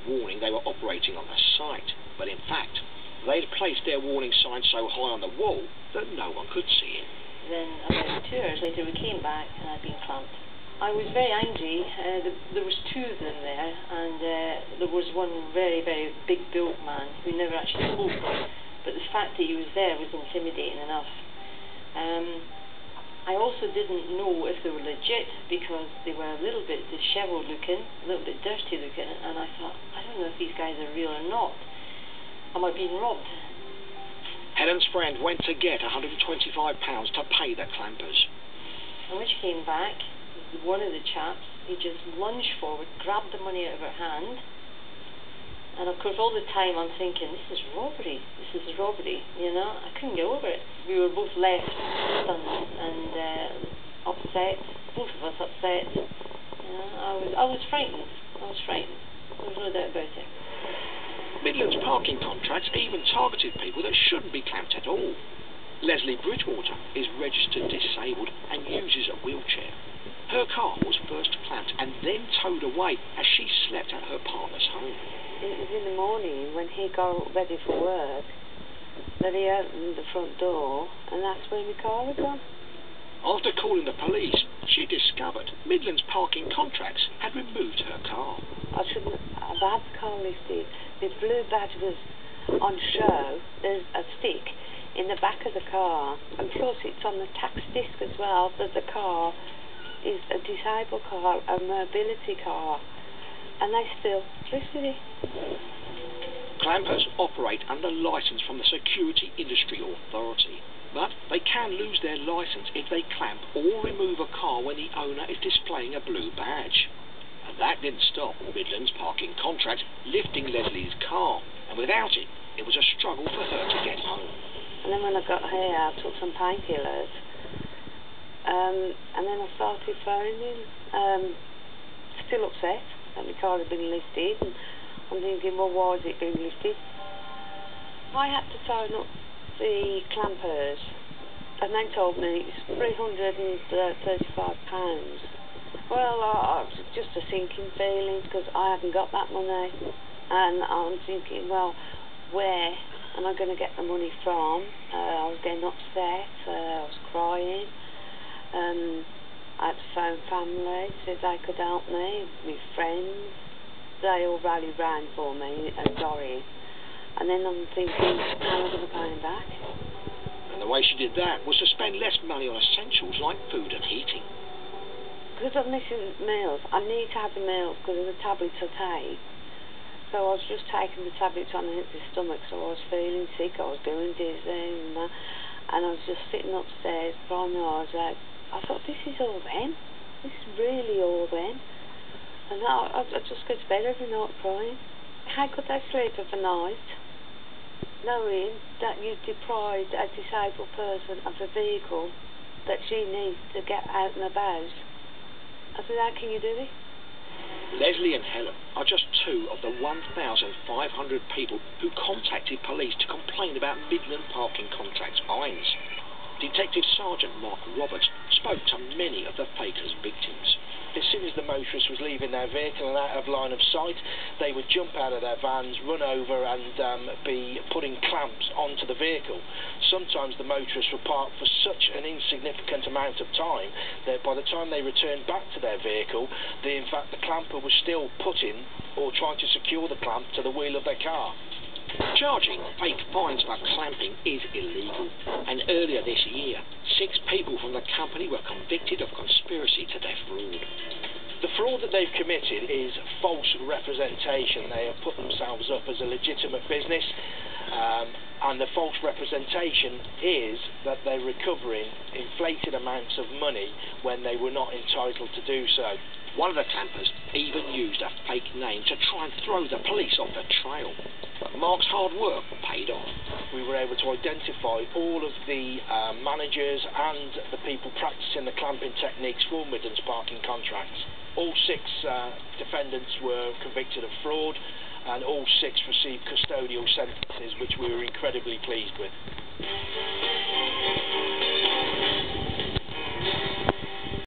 warning they were operating on the site, but in fact, they'd placed their warning sign so high on the wall that no one could see it. Then about 2 hours later we came back and I'd been clamped. I was very angry. There was two of them there, and there was one very, very big built man who never actually spoke, but the fact that he was there was intimidating enough. I also didn't know if they were legit because they were a little bit dishevelled looking, a little bit dirty looking, and I thought, I don't know if these guys are real or not. Am I being robbed? Helen's friend went to get £125 to pay the clampers. And when she came back, one of the chaps, he just lunged forward, grabbed the money out of her hand, and of course all the time I'm thinking, this is robbery, you know. I couldn't get over it. We were both left stunned and upset, both of us upset. You know, I was frightened. There was no doubt about it. Midlands Parking Contracts even targeted people that shouldn't be clamped at all. Leslie Bridgewater is registered disabled and uses a wheelchair. Her car was first clamped and then towed away as she slept at her partner's home. It was in the morning when he got ready for work that he opened the front door, and that's where my car had gone. After calling the police, she discovered Midlands Parking Contracts had removed her car. I shouldn't have had the car lifted. The blue badge was on show. There's a stick in the back of the car, and plus it's on the tax disc as well that the car is a disabled car, a mobility car, and they still lifted it. Clampers operate under licence from the Security Industry Authority, but they can lose their licence if they clamp or remove a car when the owner is displaying a blue badge. And that didn't stop Midlands Parking Contracts lifting Leslie's car, and without it, it was a struggle for her to get home. And then when I got here, I took some painkillers, and then I started phoning, still upset that my car had been lifted, and I'm thinking, well, why is it being lifted? I had to phone up the clampers, and they told me it's £335. Well, I was just a sinking feeling because I hadn't got that money, and I'm thinking, well, where am I going to get the money from? I was getting upset, I was crying. I had to phone family, said they could help me, my friends. They all rallied round for me and Doreen. And then I'm thinking, how am I going to pay them back? And the way she did that was to spend less money on essentials like food and heating. Because I'm missing meals, I need to have the meals because of the tablets I take. So I was just taking the tablets on an empty stomach, so I was feeling sick, I was going dizzy and that. And I was just sitting upstairs, crying my eyes out. I thought, this is all them. This is really all them. And I just go to bed every night crying. How could they sleep of a night knowing that you've deprived a disabled person of a vehicle that she needs to get out and about? I said, how can you do it? Leslie and Helen are just two of the 1,500 people who contacted police to complain about Midland Parking Contracts fines. Detective Sergeant Mark Roberts spoke to many of the fakers' victims. As soon as the motorist was leaving their vehicle and out of line of sight, they would jump out of their vans, run over and be putting clamps onto the vehicle. Sometimes the motorists were parked for such an insignificant amount of time that by the time they returned back to their vehicle, in fact the clamper was still putting or trying to secure the clamp to the wheel of their car. Charging fake fines for clamping is illegal, and earlier this year, 6 people from the company were convicted of conspiracy to defraud. The fraud that they've committed is false representation. They have put themselves up as a legitimate business, and the false representation is that they're recovering inflated amounts of money when they were not entitled to do so. One of the clampers even used a fake name to try and throw the police off the trail. But Mark's hard work paid off. We were able to identify all of the managers and the people practicing the clamping techniques for Midlands Parking Contracts. All 6 defendants were convicted of fraud, and all 6 received custodial sentences, which we were incredibly pleased with.